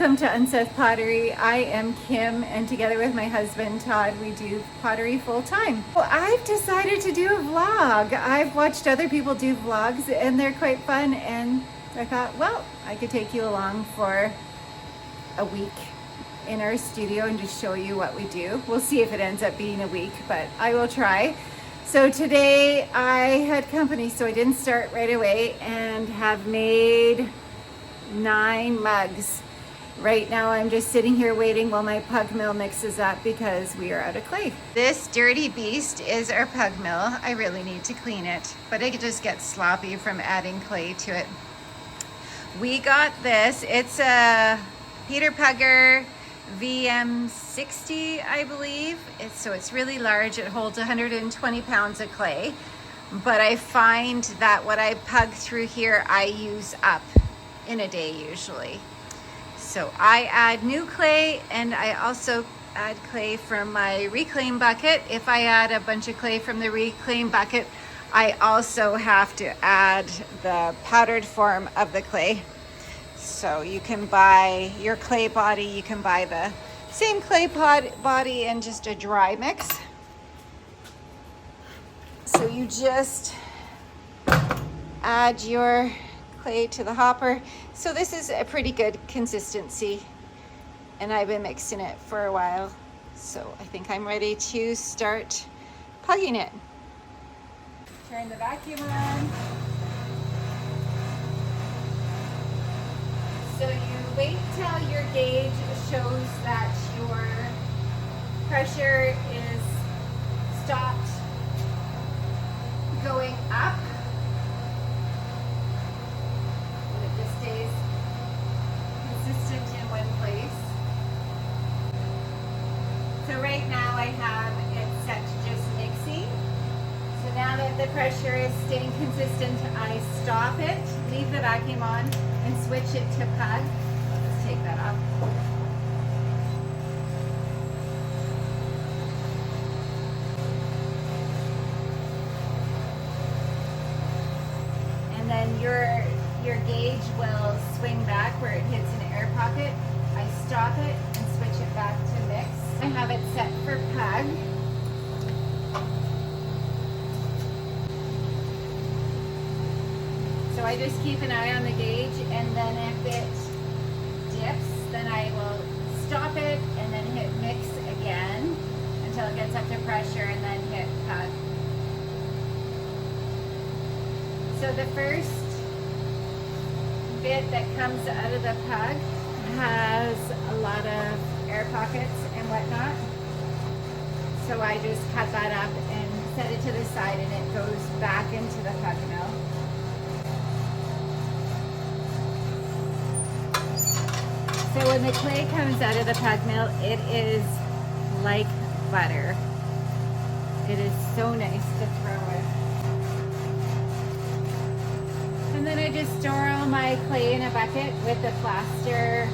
Welcome to Unseth Pottery. I am Kim, and together with my husband Todd, we do pottery full time. Well, I've decided to do a vlog. I've watched other people do vlogs and they're quite fun, and I thought, well, I could take you along for a week in our studio and just show you what we do. We'll see if it ends up being a week, but I will try. So today I had company, so I didn't start right away, and have made 9 mugs. Right now I'm just sitting here waiting while my pug mill mixes up because we are out of clay. This dirty beast is our pug mill. I really need to clean it, but it just gets sloppy from adding clay to it. We got this. It's a Peter Pugger VM60, I believe. It's really large. It holds 120 pounds of clay, but I find that what I pug through here, I use up in a day usually. So I add new clay, and I also add clay from my reclaim bucket. If I add a bunch of clay from the reclaim bucket, I also have to add the powdered form of the clay. So you can buy your clay body, you can buy the same clay body in just a dry mix. So you just add your clay to the hopper. So this is a pretty good consistency, and I've been mixing it for a while. So I think I'm ready to start pugging it. Turn the vacuum on. So you wait till your gauge shows that your pressure is stopped going up. Stays consistent in one place. So right now I have it set to just mixing. So now that the pressure is staying consistent, I stop it, leave the vacuum on, and switch it to pug. I'll just take that off. And then your gauge will swing back where it hits an air pocket. I stop it and switch it back to mix. I have it set for pug. So I just keep an eye on the gauge, and then if it dips, then I will stop it and then hit mix again until it gets up to pressure, and then hit pug. So the first bit that comes out of the pug has a lot of air pockets and whatnot. So I just cut that up and set it to the side, and it goes back into the pug mill. So when the clay comes out of the pug mill, it is like butter. It is so nice to throw it. And then I just store all my clay in a bucket with a plaster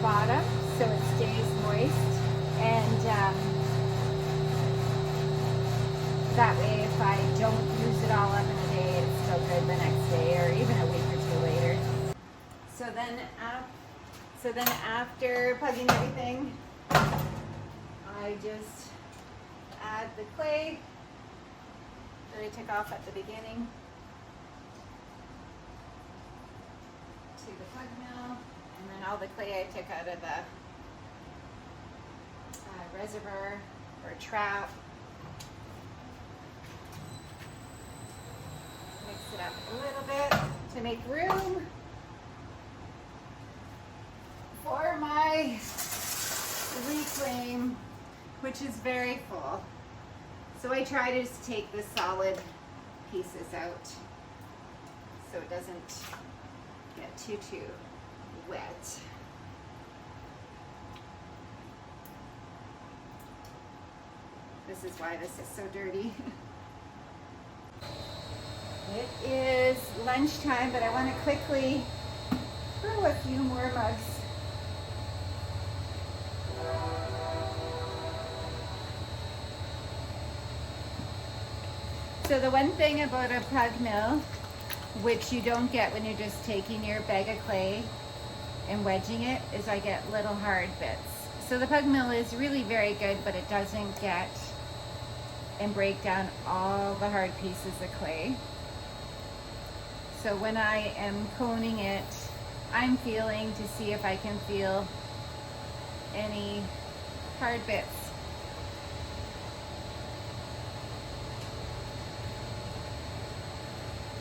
bottom so it stays moist. And that way if I don't use it all up in a day, it's still good the next day or even a week or two later. So then after pugging everything, I just add the clay that I took off at the beginning to the pug mill, and then all the clay I took out of the reservoir or trap. Mix it up a little bit to make room for my reclaim, which is very full. So I try to just take the solid pieces out so it doesn't get too wet. This is why this is so dirty. It is lunchtime, but I want to quickly brew a few more mugs. So the one thing about a pug mill, which you don't get when you're just taking your bag of clay in wedging it is I get little hard bits. So the pug mill is really very good, but it doesn't get and break down all the hard pieces of clay. So when I am coning it, I'm feeling to see if I can feel any hard bits.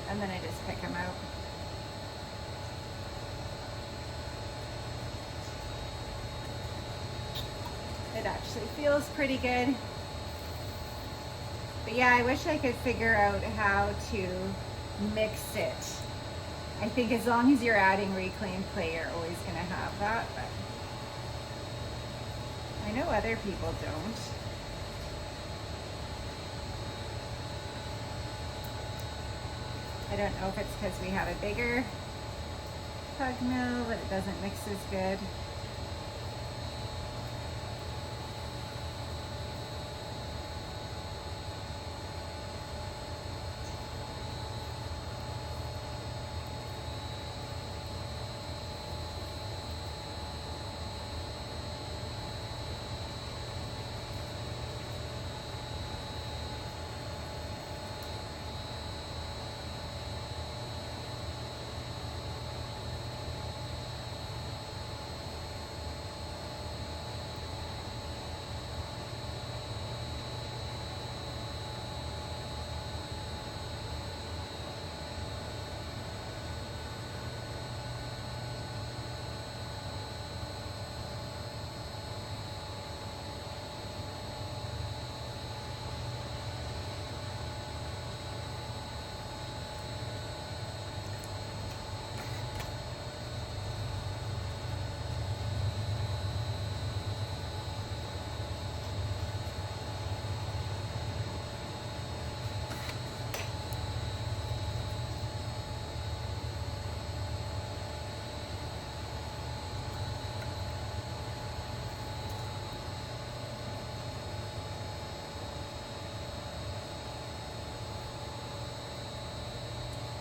And then I just pick them out. It actually feels pretty good. But yeah, I wish I could figure out how to mix it. I think as long as you're adding reclaimed clay, you're always gonna have that, but I know other people don't. I don't know if it's because we have a bigger pug mill that it doesn't mix as good.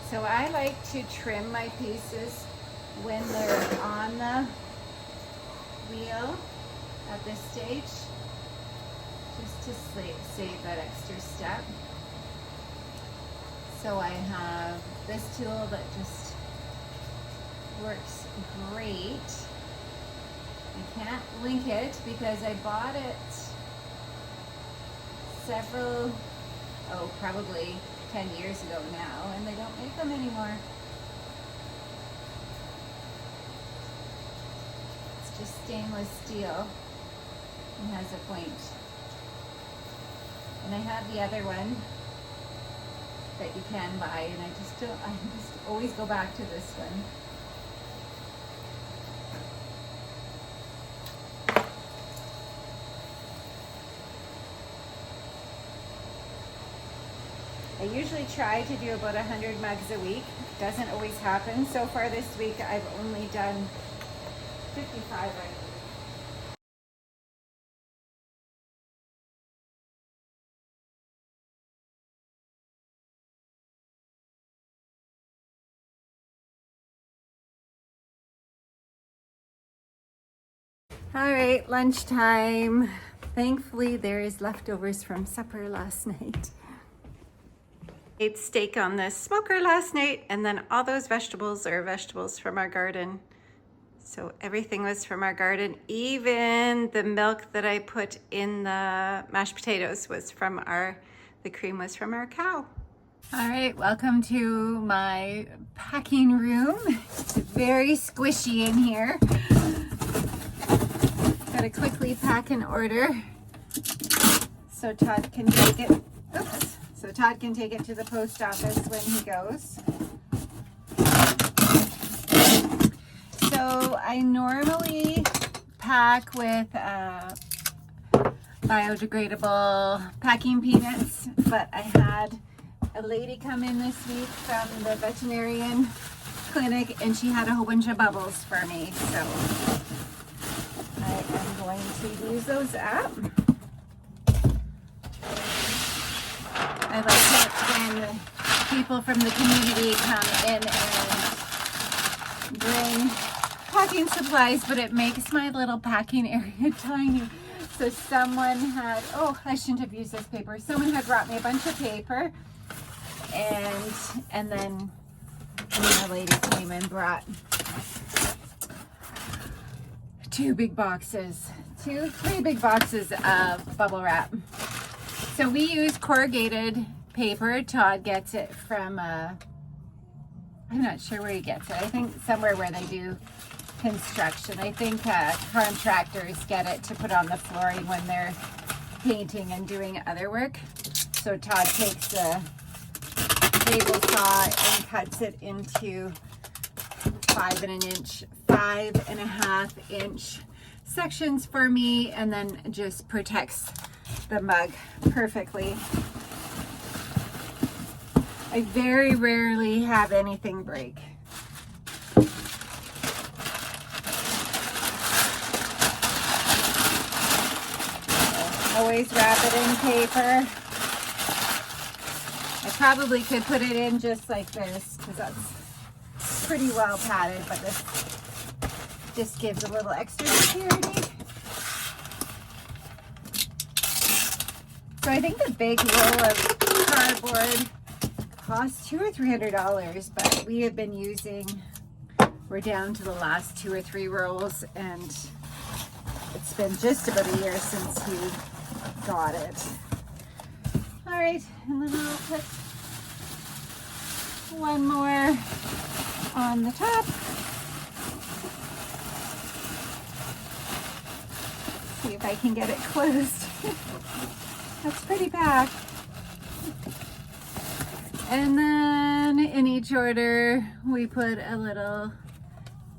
So I like to trim my pieces when they're on the wheel at this stage, just to save that extra step. So I have this tool that just works great. I can't link it because I bought it probably 10 years ago now, and they don't make them anymore. It's just stainless steel and has a point. And I have the other one that you can buy, and I just always go back to this one. I usually try to do about 100 mugs a week. Doesn't always happen. So far this week, I've only done 55, I believe. All right, lunchtime. Thankfully, there is leftovers from supper last night. Ate steak on the smoker last night, and then all those vegetables are vegetables from our garden. So everything was from our garden. Even the milk that I put in the mashed potatoes was from the cream was from our cow. All right, welcome to my packing room. It's very squishy in here. Gotta quickly pack an order so Todd can take it. Oops. So Todd can take it to the post office when he goes. So I normally pack with biodegradable packing peanuts, but I had a lady come in this week from the veterinarian clinic, and she had a whole bunch of bubbles for me. So I am going to use those up. I like it when people from the community come in and bring packing supplies, but it makes my little packing area tiny. So someone had, oh, I shouldn't have used this paper. Someone had brought me a bunch of paper, and then the lady came and brought 3 big boxes of bubble wrap. So we use corrugated paper. Todd gets it from, I'm not sure where he gets it. I think somewhere where they do construction. I think contractors get it to put on the flooring when they're painting and doing other work. So Todd takes the table saw and cuts it into 5.5 inch sections for me, and then just protects the mug perfectly. I very rarely have anything break. Always wrap it in paper. I probably could put it in just like this because that's pretty well padded, but this just gives a little extra security. So I think the big roll of cardboard costs $200 or $300, but we have been using, we're down to the last 2 or 3 rolls, and it's been just about a year since we got it. All right, and then I'll put one more on the top. See if I can get it closed. That's pretty packed. And then in each order, we put a little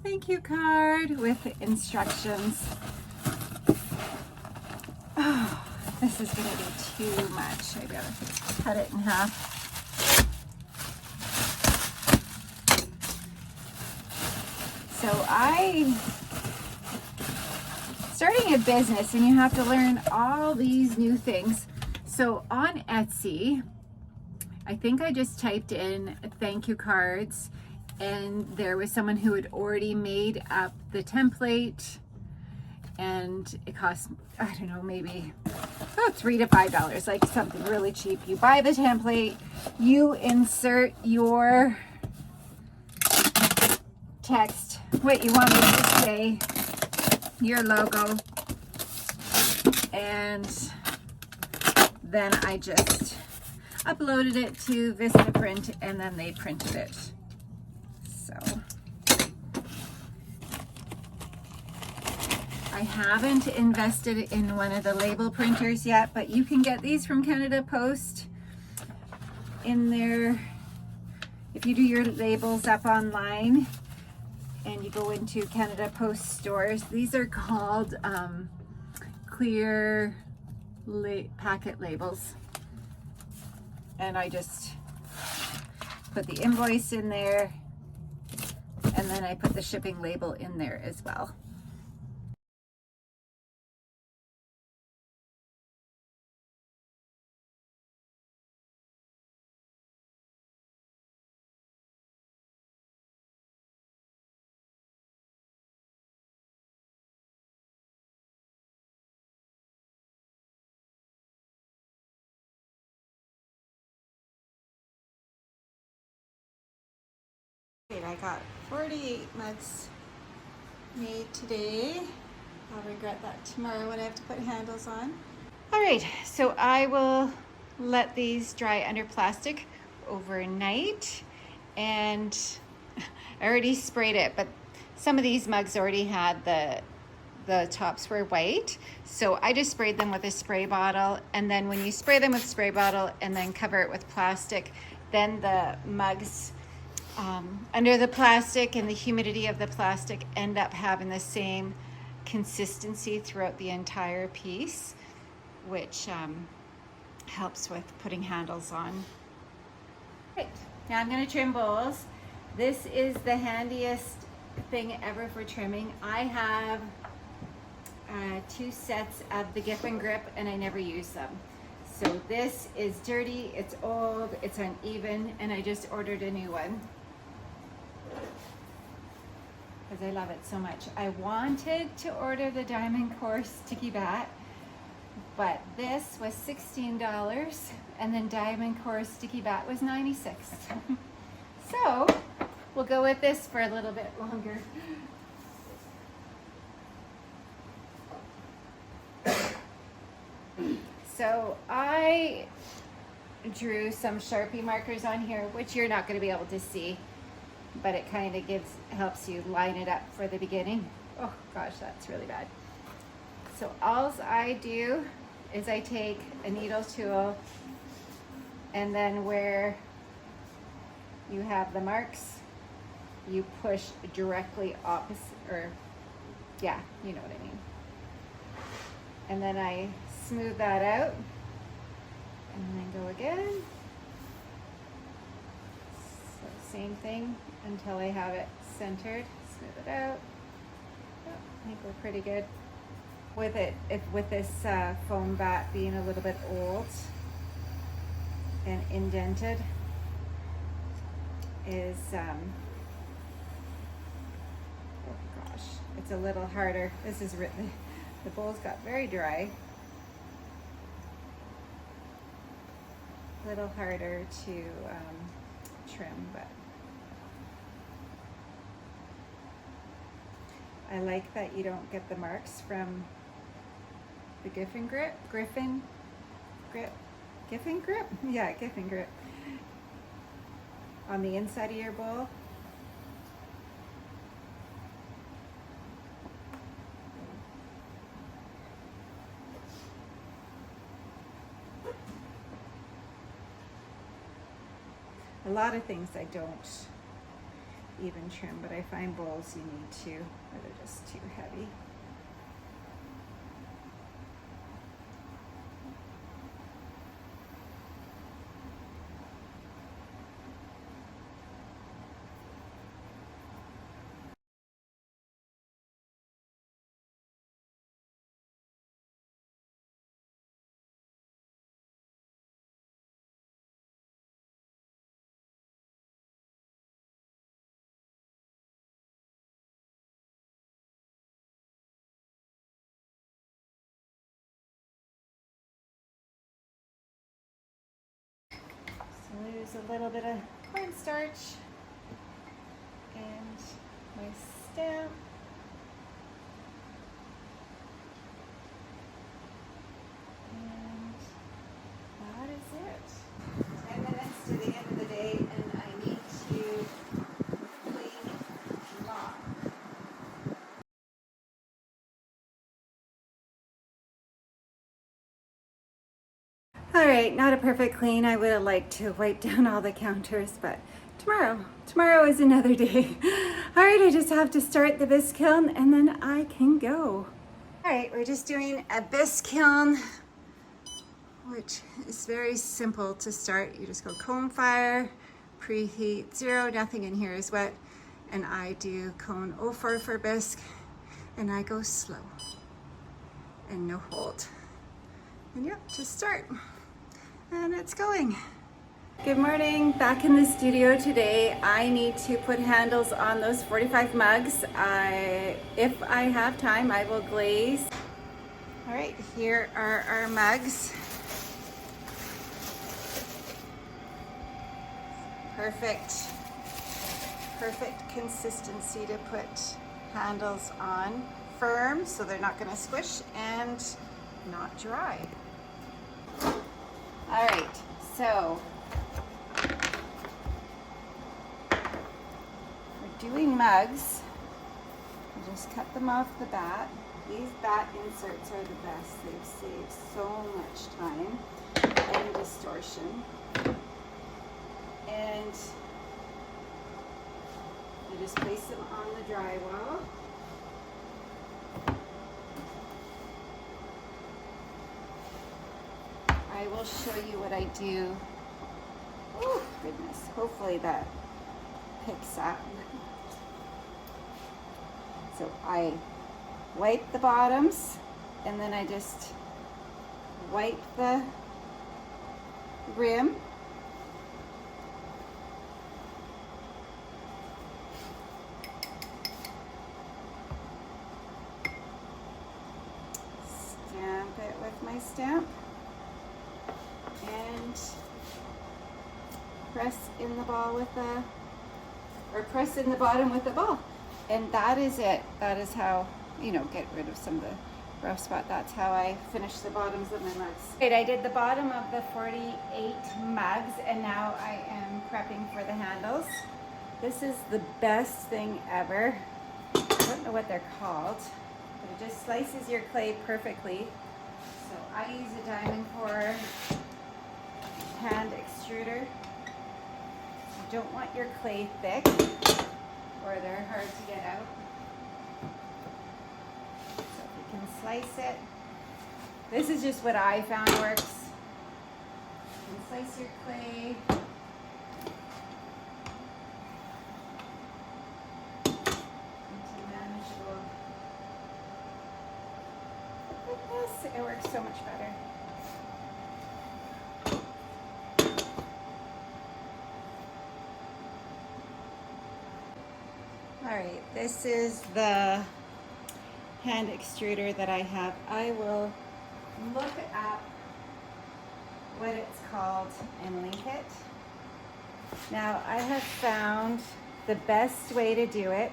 thank you card with instructions. Oh, this is gonna be too much. I gotta cut it in half. So starting a business, and you have to learn all these new things. So on Etsy, I think I just typed in thank you cards, and there was someone who had already made up the template, and it cost, I don't know, maybe about $3 to $5, like something really cheap. You buy the template, you insert your text, what you want it to say, your logo, and then I just uploaded it to Vistaprint, and then they printed it. So I haven't invested in one of the label printers yet, but you can get these from Canada Post in there. If you do your labels up online and you go into Canada Post stores, these are called clear packet labels. And I just put the invoice in there, and then I put the shipping label in there as well. I got 48 mugs made today. I'll regret that tomorrow when I have to put handles on. All right, so I will let these dry under plastic overnight, and I already sprayed it, but some of these mugs already had the tops were white, so I just sprayed them with a spray bottle. And then when you spray them with spray bottle and then cover it with plastic, then the mugs under the plastic and the humidity of the plastic end up having the same consistency throughout the entire piece, which helps with putting handles on. Right, now I'm going to trim bowls. This is the handiest thing ever for trimming. I have 2 sets of the Gip and Grip, and I never use them. So this is dirty, it's old, it's uneven, and I just ordered a new one. because I love it so much. I wanted to order the diamond core sticky batt, but this was $16 and then diamond core sticky batt was $96. So we'll go with this for a little bit longer. So I drew some Sharpie markers on here, which you're not going to be able to see, but it kind of helps you line it up for the beginning. Oh gosh, that's really bad. So all I do is I take a needle tool, and then where you have the marks, you push directly opposite, or yeah, you know what I mean. And then I smooth that out, and then go again. So same thing until I have it centered. Smooth it out. Oh, I think we're pretty good. With it, with this foam batt being a little bit old and indented, is oh gosh, it's a little harder. This is written. The bowl's got very dry. A little harder to trim, but I like that you don't get the marks from the Giffen grip? Yeah, Giffen grip. On the inside of your bowl. A lot of things I don't even trim, but I find bowls you need to, or they're just too heavy. So there's a little bit of cornstarch and my stamp. And that is it. 10 minutes to the end of the day, and I need to clean mop. All right, not a perfect clean. I would have liked to wipe down all the counters, but tomorrow is another day. All right, I just have to start the bisque kiln and then I can go. All right, we're just doing a bisque kiln, which is very simple to start. You just go cone fire, preheat 0, nothing in here is wet, and I do cone 04 for bisque, and I go slow and no hold. And yep, just start. And it's going. Good morning, back in the studio today. I need to put handles on those 45 mugs. If I have time, I will glaze. All right, here are our mugs. Perfect consistency to put handles on. Firm, so they're not gonna squish, and not dry. All right, so we're doing mugs. I just cut them off the batt. These batt inserts are the best. They've saved so much time and distortion. And I just place them on the drywall. I will show you what I do. Oh, goodness. Hopefully that picks up. So I wipe the bottoms, and then I just wipe the rim. my stamp and press in the ball with the, or press in the bottom with the ball. And that is it. That is how, you know, get rid of some of the rough spot. That's how I finish the bottoms of my mugs. Right, I did the bottom of the 48 mugs, and now I am prepping for the handles. This is the best thing ever. I don't know what they're called, but it just slices your clay perfectly. So I use a diamond core hand extruder. You don't want your clay thick or they're hard to get out. So if you can slice it, this is just what I found works. You can slice your clay. Into manageable thickness. It works so much better. All right, this is the hand extruder that I have. I will look up what it's called and link it. Now, I have found the best way to do it.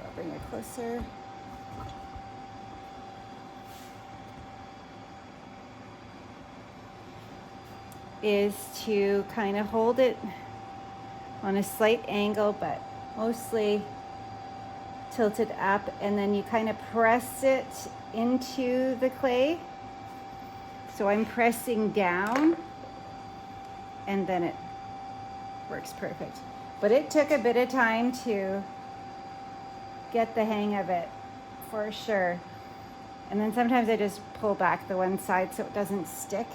I'll bring it closer. Is to kind of hold it on a slight angle, but mostly tilted up, and then you kind of press it into the clay. So I'm pressing down, and then it works perfect. But it took a bit of time to get the hang of it, for sure. And then sometimes I just pull back the one side so it doesn't stick.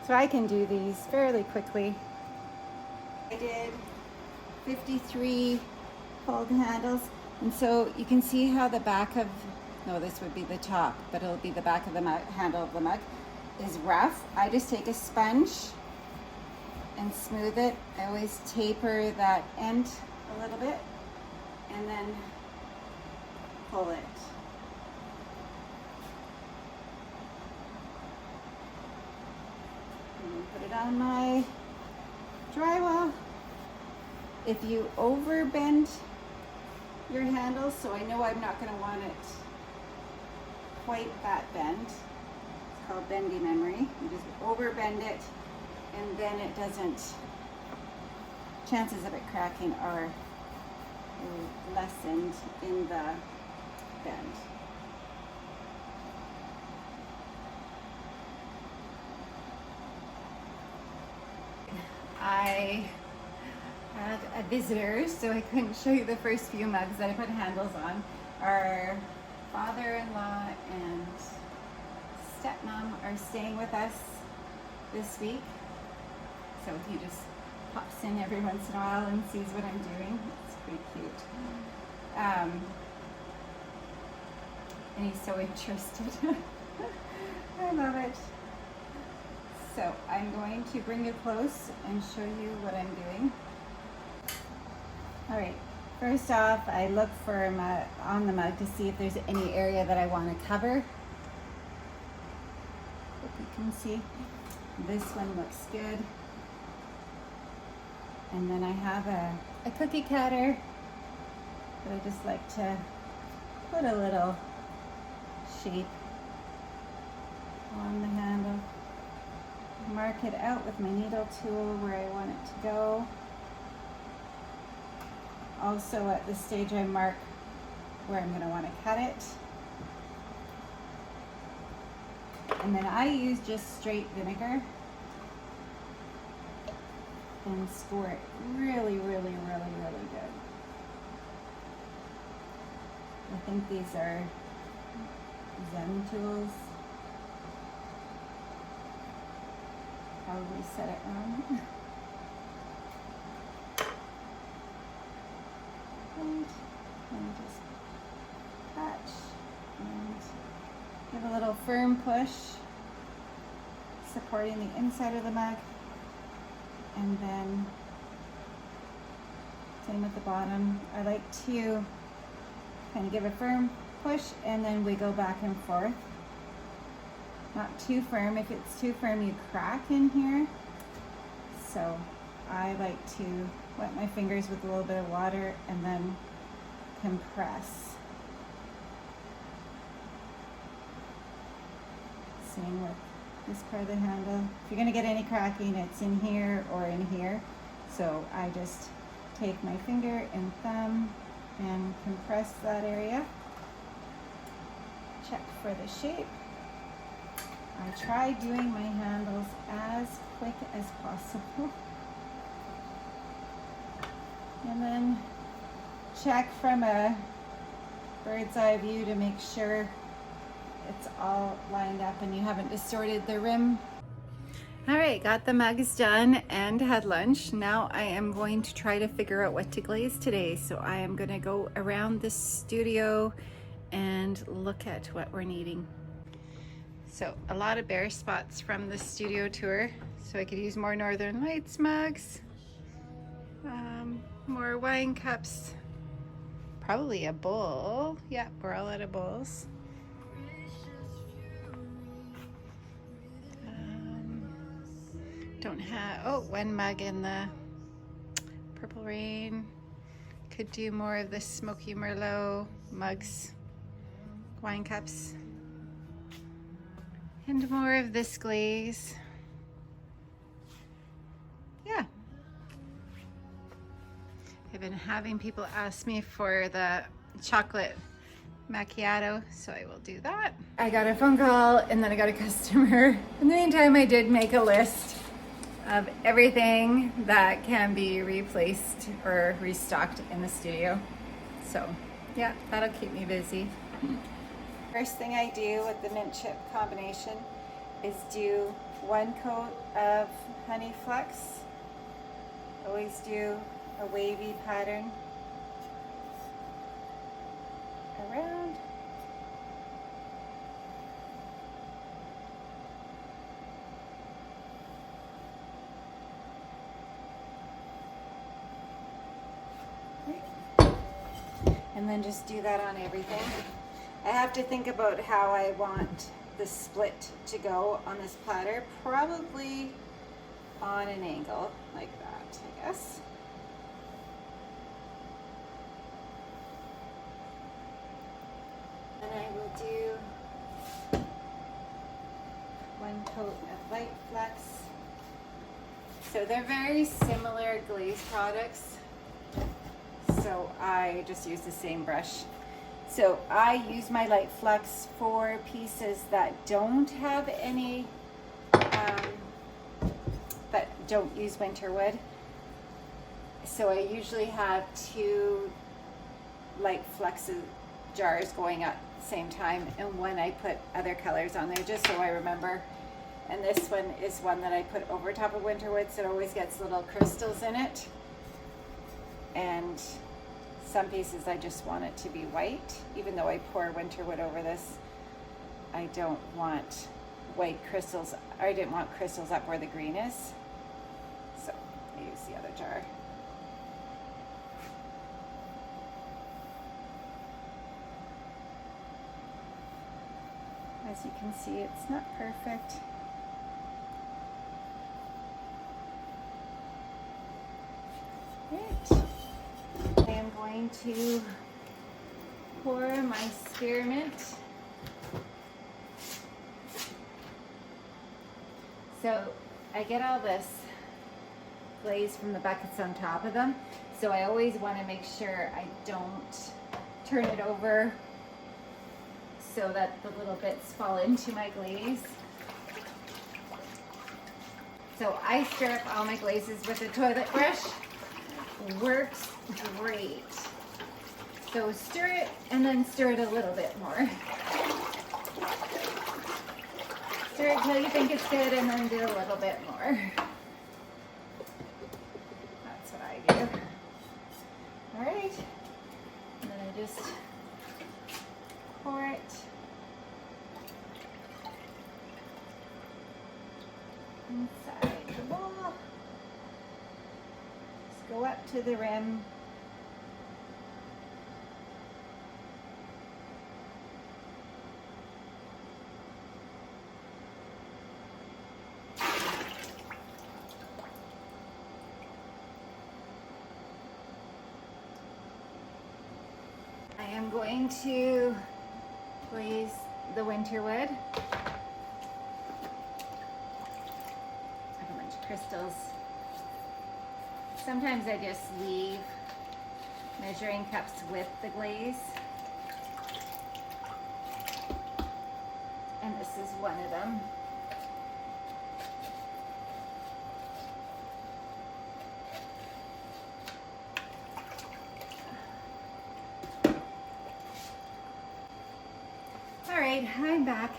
So I can do these fairly quickly. I did 53 fold handles, and so you can see how the back of, no, this would be the top, but it'll be the back of the mug, handle of the mug is rough. I just take a sponge and smooth it. I always taper that end a little bit and then pull it. Put it on my drywall. If you over bend your handle, so I know I'm not going to want it quite that bend. It's called bendy memory. You just over bend it, and then it doesn't, chances of it cracking are lessened in the bend. I had a visitor, so I couldn't show you the first few mugs that I put handles on. Our father-in-law and stepmom are staying with us this week, so he just pops in every once in a while and sees what I'm doing. It's pretty cute. And he's so interested. I love it. So I'm going to bring you close and show you what I'm doing. All right, first off, I look for on the mug to see if there's any area that I want to cover. Hope you can see. This one looks good. And then I have a cookie cutter that I just like to put a little shape on the handle. Mark it out with my needle tool where I want it to go. Also at this stage I mark where I'm going to want to cut it. And then I use just straight vinegar and score it really, really, really, really good. I think these are Zen tools. Probably set it wrong. And just catch and give a little firm push, supporting the inside of the mug, and then Same with the bottom. I like to kind of give a firm push and then wiggle back and forth. Not too firm. If it's too firm, you crack in here. So I like to wet my fingers with a little bit of water and then compress. Same with this part of the handle. If you're going to get any cracking, it's in here or in here. So I just take my finger and thumb and compress that area. Check for the shape. I try doing my handles as quick as possible. And then check from a bird's eye view to make sure it's all lined up and you haven't distorted the rim. All right, got the mugs done and had lunch. Now I am going to try to figure out what to glaze today. So I am gonna go around the studio and look at what we're needing. So a lot of bare spots from the studio tour. So I could use more Northern Lights mugs, more wine cups, probably a bowl. Yeah, we're all out of bowls. Don't have, oh, one mug in the Purple Rain. Could do more of the Smoky Merlot mugs, wine cups. And more of this glaze. Yeah. I've been having people ask me for the chocolate macchiato, so I will do that. I got a phone call and then I got a customer. In the meantime, I did make a list of everything that can be replaced or restocked in the studio. So yeah, that'll keep me busy. First thing I do with the mint chip combination is do one coat of honey flux. Always do a wavy pattern around. And then just do that on everything. I have to think about how I want the split to go on this platter. Probably on an angle like that, I guess. And I will do one coat of light flux. So they're very similar glaze products. So I just use the same brush. So I use my light flux for pieces that don't have any, that don't use winter wood. So I usually have 2 light flux jars going at the same time, and when I put other colors on there, just so I remember. And this one is one that I put over top of winter wood, so it always gets little crystals in it. And some pieces I just want it to be white, even though I pour winter wood over this. I don't want white crystals, or I didn't want crystals up where the green is. So I use the other jar. As you can see, it's not perfect. Right. I am going to pour my spearmint. So I get all this glaze from the buckets on top of them. So I always want to make sure I don't turn it over so that the little bits fall into my glaze. So I stir up all my glazes with a toilet brush. Works great. So stir it and then stir it a little bit more. Stir it till you think it's good and then do a little bit more. That's what I do. All right. And then I just pour it. Inside the bowl. Just go up to the rim going to glaze the winter wood. I have a bunch of crystals. Sometimes I just leave measuring cups with the glaze. And this is one of them. All right, I'm back.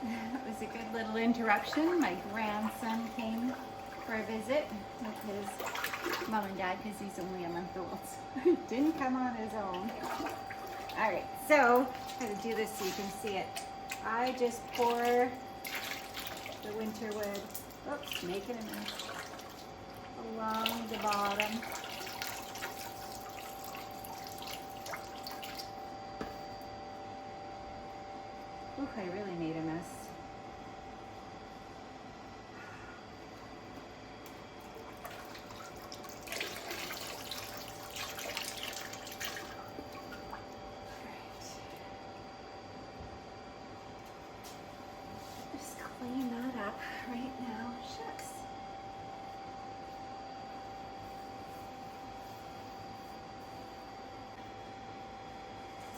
That was a good little interruption. My grandson came for a visit with his mom and dad because he's only a month old. Didn't come on his own. All right, so I'm going to do this so you can see it. I just pour the winter wood, oops, making a mess, along the bottom. Ooh, I really made a mess. Clean that up right now. Shucks.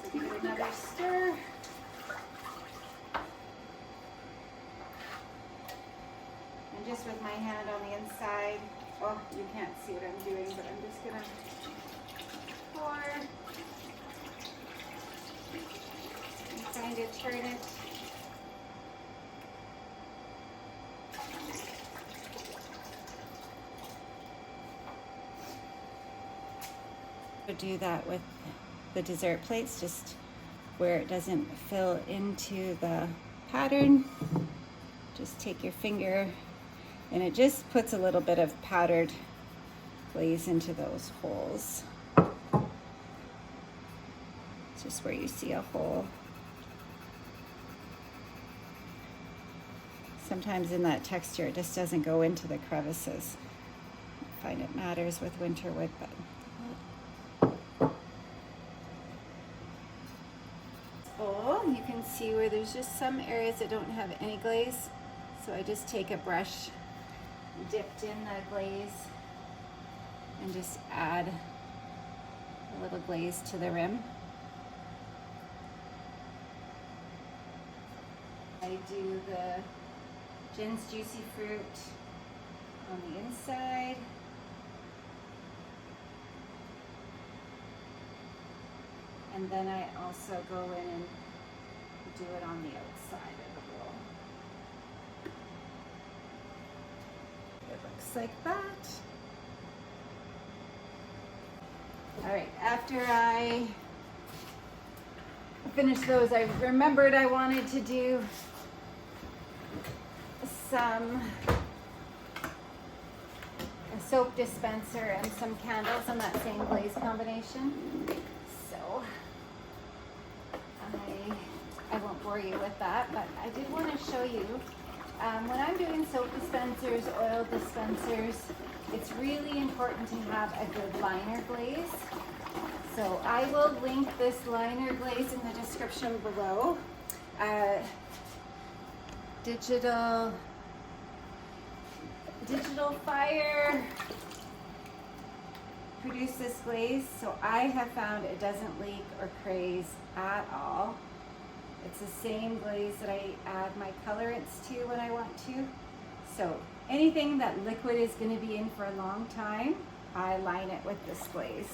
So give it another stir. And just with my hand on the inside, oh, you can't see what I'm doing, but I'm just gonna pour and trying to turn it. Do that with the dessert plates, just where it doesn't fill into the pattern. Just take your finger and it just puts a little bit of powdered glaze into those holes. It's just where you see a hole. Sometimes in that texture it just doesn't go into the crevices. I find it matters with winter wood, but you can see where there's just some areas that don't have any glaze. So I just take a brush dipped in the glaze and just add a little glaze to the rim. I do the Jen's Juicy Fruit on the inside. And then I also go in and do it on the outside of the bowl. It looks like that. All right, after I finished those, I remembered I wanted to do a soap dispenser and some candles in that same glaze combination. So I won't bore you with that, but I did want to show you when I'm doing soap dispensers, oil dispensers, it's really important to have a good liner glaze. So I will link this liner glaze in the description below. Digital Fire produced this glaze, so I have found it doesn't leak or craze at all. It's the same glaze that I add my colorants to when I want to. So anything that liquid is going to be in for a long time, I line it with this glaze.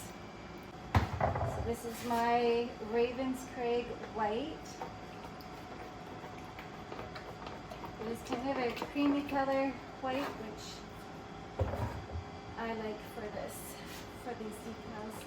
So this is my Ravenscraig White. It is kind of a creamy color white, which I like for these decals.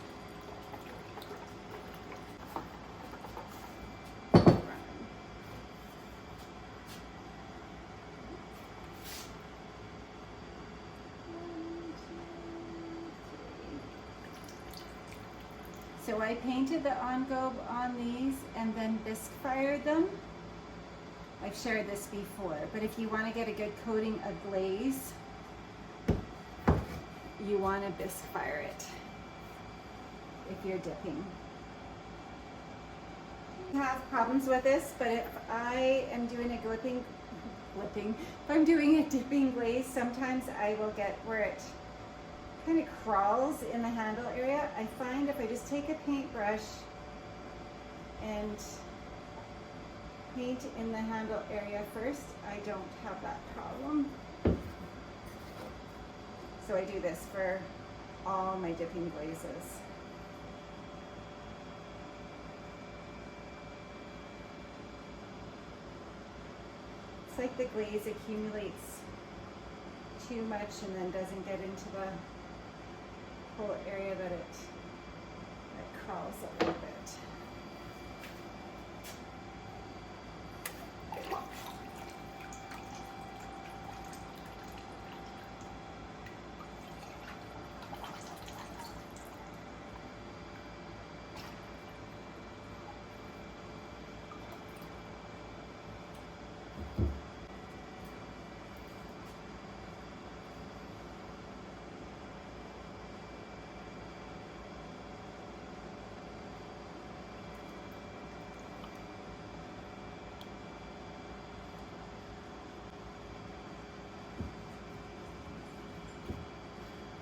So I painted the engobe on these and then bisque fired them. I've shared this before, but if you want to get a good coating of glaze, you want to bisque fire it if you're dipping. have problems with this, but if I am doing a if I'm doing a dipping glaze, sometimes I will get where it kind of crawls in the handle area. I find if I just take a paintbrush and paint in the handle area first, I don't have that problem. So I do this for all my dipping glazes. It's like the glaze accumulates too much and then doesn't get into the whole area that it crawls a little bit.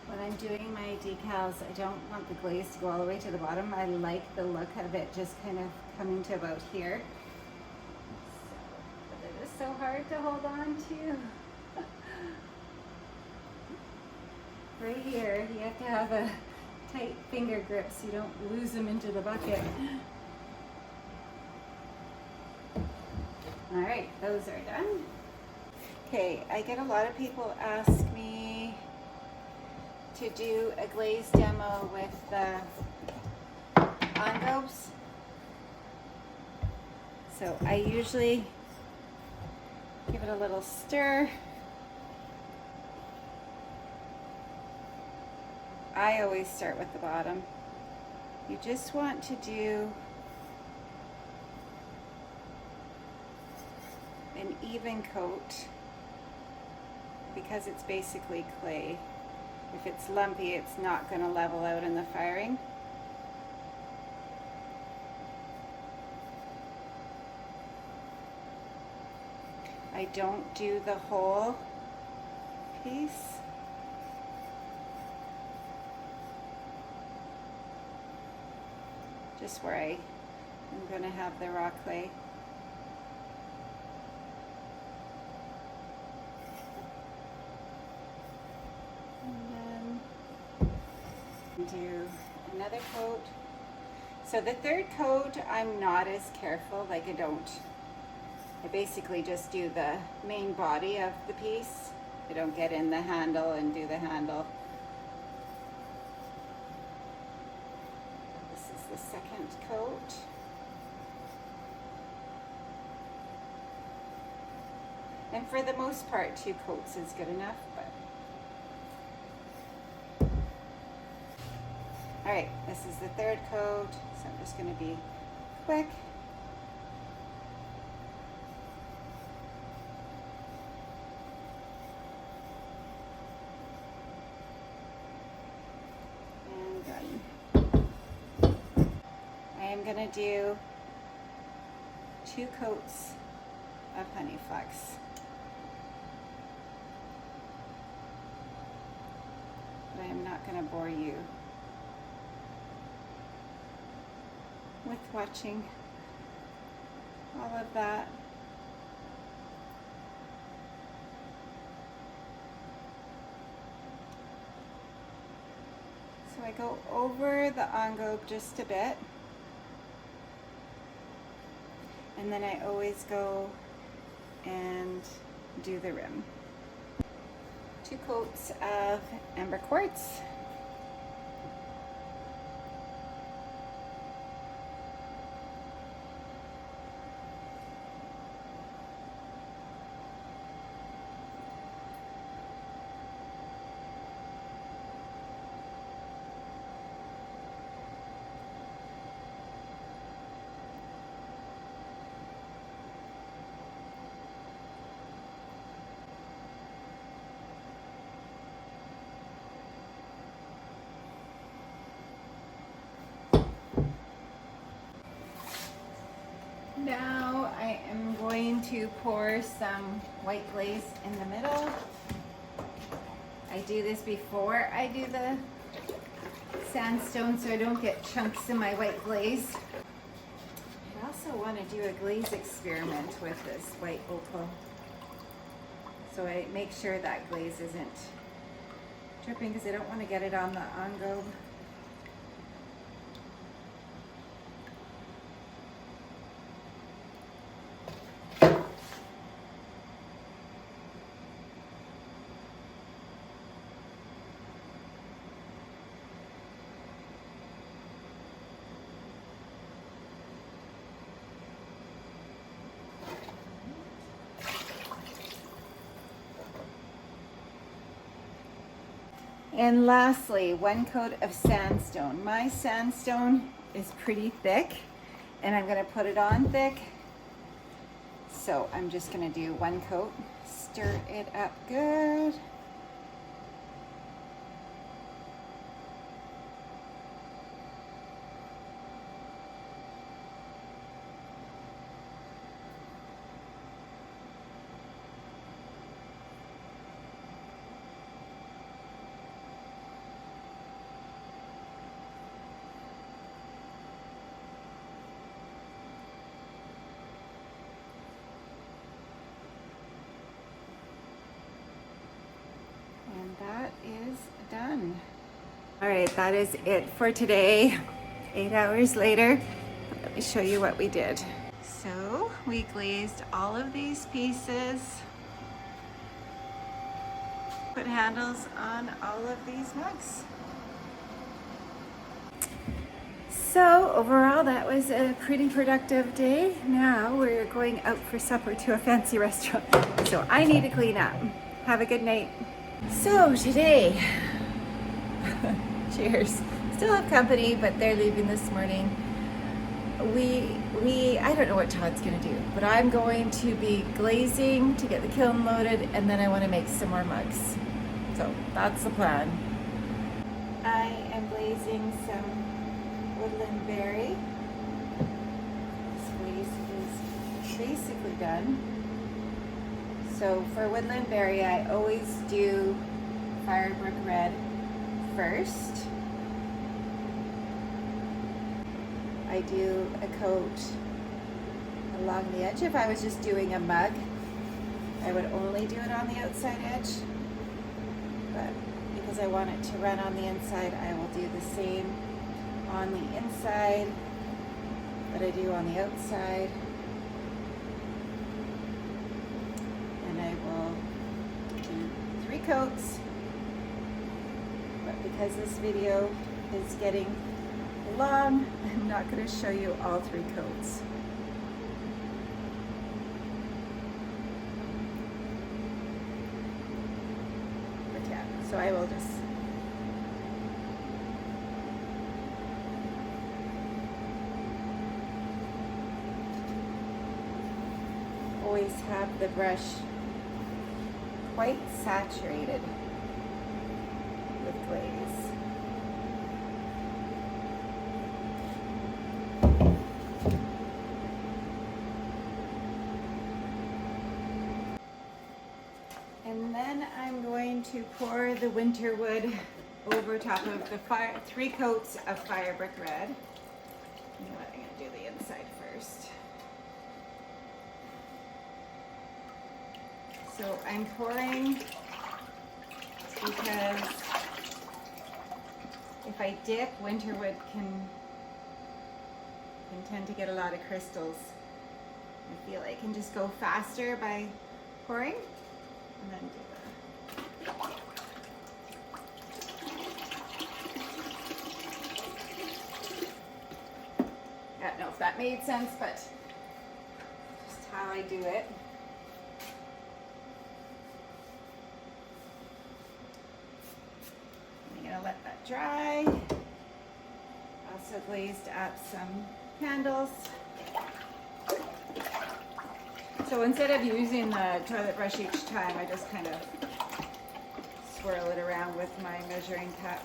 When I'm doing my decals, I don't want the glaze to go all the way to the bottom. I like the look of it just kind of coming to about here. But it is so hard to hold on to. Right here, you have to have a tight finger grip so you don't lose them into the bucket. All right, those are done. Okay, I get a lot of people ask me to do a glaze demo with the envelopes. So I usually give it a little stir. I always start with the bottom. You just want to do an even coat because it's basically clay. If it's lumpy, it's not going to level out in the firing. I don't do the whole piece. Just where I'm going to have the raw clay. Do another coat. So the third coat, I'm not as careful, like I basically just do the main body of the piece. I don't get in the handle and do the handle. This is the second coat. And for the most part, 2 coats is good enough, but all right, this is the third coat, so I'm just going to be quick. And done. I am going to do 2 coats of honey flex. But I am not going to bore you with watching all of that. So I go over the envelope just a bit, and then I always go and do the rim. 2 coats of amber quartz. Now I am going to pour some white glaze in the middle. I do this before I do the sandstone so I don't get chunks in my white glaze. I also want to do a glaze experiment with this white opal. So I make sure that glaze isn't dripping because I don't want to get it on the engobe. And lastly, 1 coat of sandstone. My sandstone is pretty thick and I'm gonna put it on thick. So I'm just gonna do 1 coat, stir it up good. And that is done. All right, that is it for today. 8 hours later, let me show you what we did. So we glazed all of these pieces, put handles on all of these mugs. So overall, that was a pretty productive day. Now we're going out for supper to a fancy restaurant. So I need to clean up. Have a good night. So today, cheers. Still have company, but they're leaving this morning. I don't know what Todd's gonna do, but I'm going to be glazing to get the kiln loaded, and then I want to make some more mugs. So that's the plan. I am glazing some woodland berry. This glaze is basically done. So for woodland berry, I always do fire brick red first. I do a coat along the edge. If I was just doing a mug, I would only do it on the outside edge. But because I want it to run on the inside, I will do the same on the inside that I do on the outside. And I will do 3 coats. But because this video is getting long, I'm not going to show you all 3 coats. But yeah, so I will just always have the brush quite saturated with glaze. And then I'm going to pour the winter wood over top of the 3 coats of fire brick red. You know what, I'm going to do the inside first. So I'm pouring because if I dip, winter wood can tend to get a lot of crystals. I feel I can just go faster by pouring and then do I don't know if that made sense, but just how I do it. I'm gonna let that dry. Also glazed up some handles. So instead of using the toilet brush each time, I just kind of swirl it around with my measuring cup.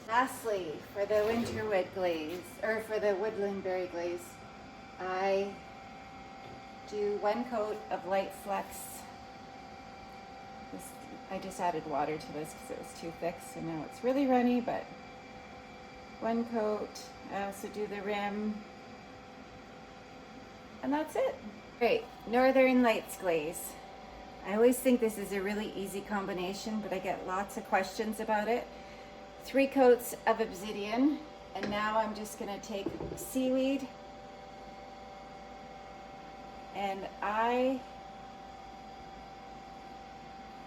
Lastly, for the winterwood glaze, or for the woodland berry glaze, I do 1 coat of light flex. I just added water to this because it was too thick, so now it's really runny, but 1 coat. I also do the rim, and that's it. Great, Northern Lights glaze. I always think this is a really easy combination, but I get lots of questions about it. 3 coats of obsidian, and now I'm just gonna take seaweed, and I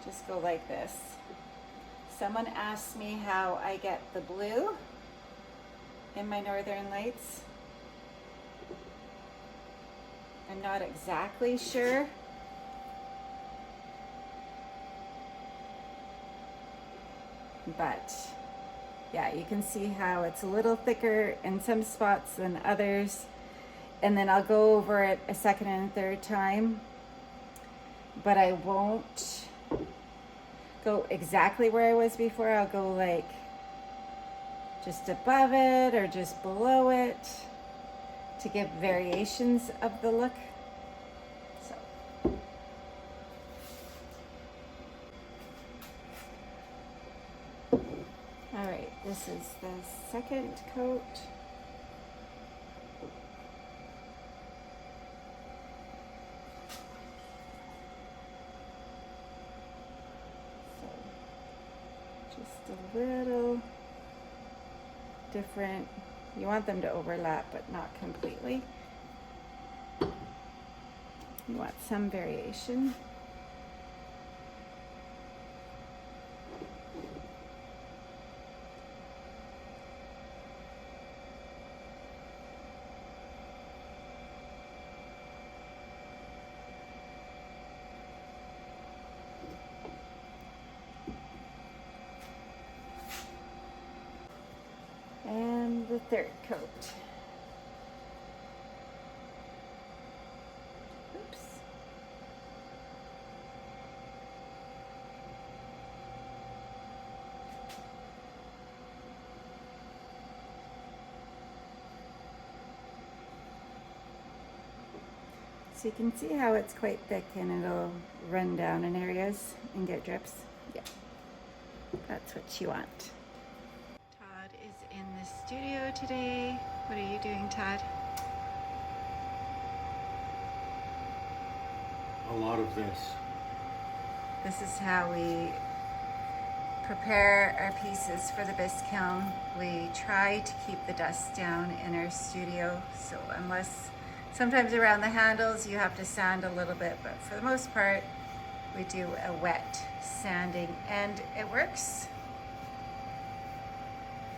just go like this. Someone asked me how I get the blue in my Northern Lights. I'm not exactly sure. But yeah, you can see how it's a little thicker in some spots than others. And then I'll go over it a second and a third time, but I won't go exactly where I was before. I'll go like just above it or just below it to give variations of the look. So all right, this is the 2nd coat. Just a little different. You want them to overlap, but not completely. You want some variation. And the 3rd coat. Oops. So you can see how it's quite thick and it'll run down in areas and get drips. Yeah, that's what you want. Todd is in the studio today. What are you doing, Todd? A lot of this. This is how we prepare our pieces for the bisque kiln. We try to keep the dust down in our studio, so unless sometimes around the handles you have to sand a little bit, but for the most part we do a wet sanding, and it works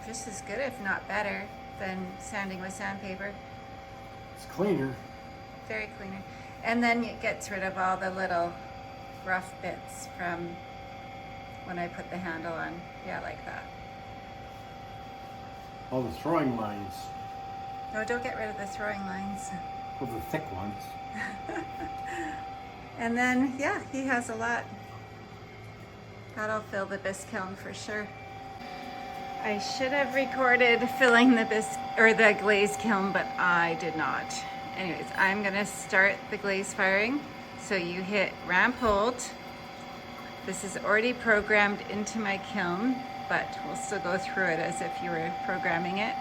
just as good, if not better, than sanding with sandpaper. It's cleaner. Very cleaner. And then it gets rid of all the little rough bits from when I put the handle on. Yeah, like that. All the throwing lines. No, don't get rid of the throwing lines. Well, the thick ones. And then, yeah, he has a lot. That'll fill the bisque kiln for sure. I should have recorded filling the bisque or the glaze kiln, but I did not. Anyways, I'm gonna start the glaze firing. So you hit ramp hold. This is already programmed into my kiln, but we'll still go through it as if you were programming it.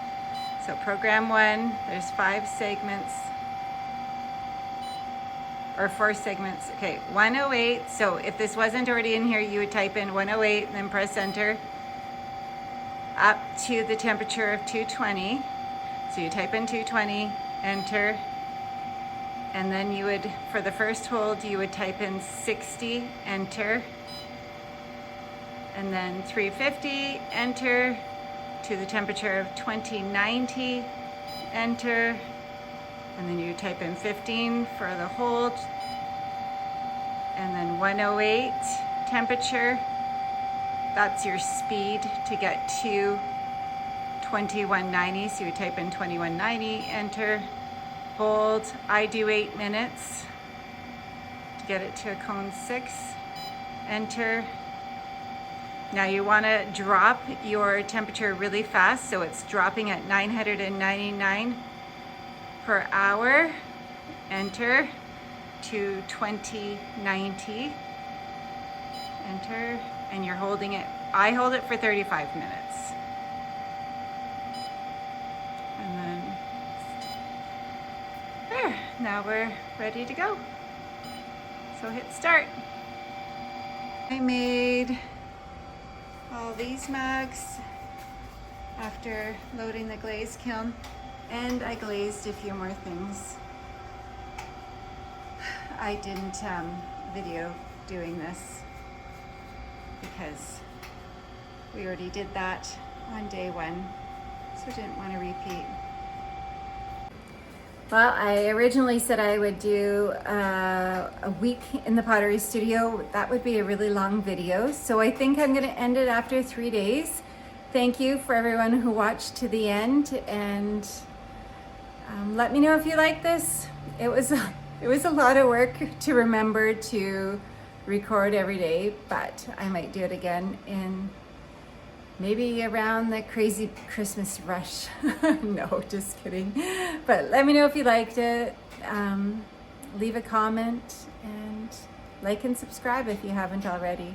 So program 1, there's 5 segments, or 4 segments. Okay, 108. So if this wasn't already in here, you would type in 108 and then press enter. Up to the temperature of 220. So you type in 220, enter. And then you would, for the first hold, you would type in 60, enter. And then 350, enter. To the temperature of 2090, enter. And then you type in 15 for the hold. And then 108 temperature. That's your speed to get to 2190. So you type in 2190, enter. Hold. I do 8 minutes to get it to a cone 6. Enter. Now you want to drop your temperature really fast, so it's dropping at 999 per hour. Enter to 2090. Enter, and you're holding it. I hold it for 35 minutes. And then there, now we're ready to go. So hit start. I made all these mugs after loading the glaze kiln, and I glazed a few more things. I didn't video doing this because we already did that on day one, so I didn't want to repeat. Well, I originally said I would do a week in the pottery studio. That would be a really long video, so I think I'm going to end it after 3 days. Thank you for everyone who watched to the end, and let me know if you like this. It was a lot of work to remember to record every day, but I might do it again in maybe around the crazy Christmas rush. No, just kidding. But let me know if you liked it. Leave a comment and like and subscribe if you haven't already.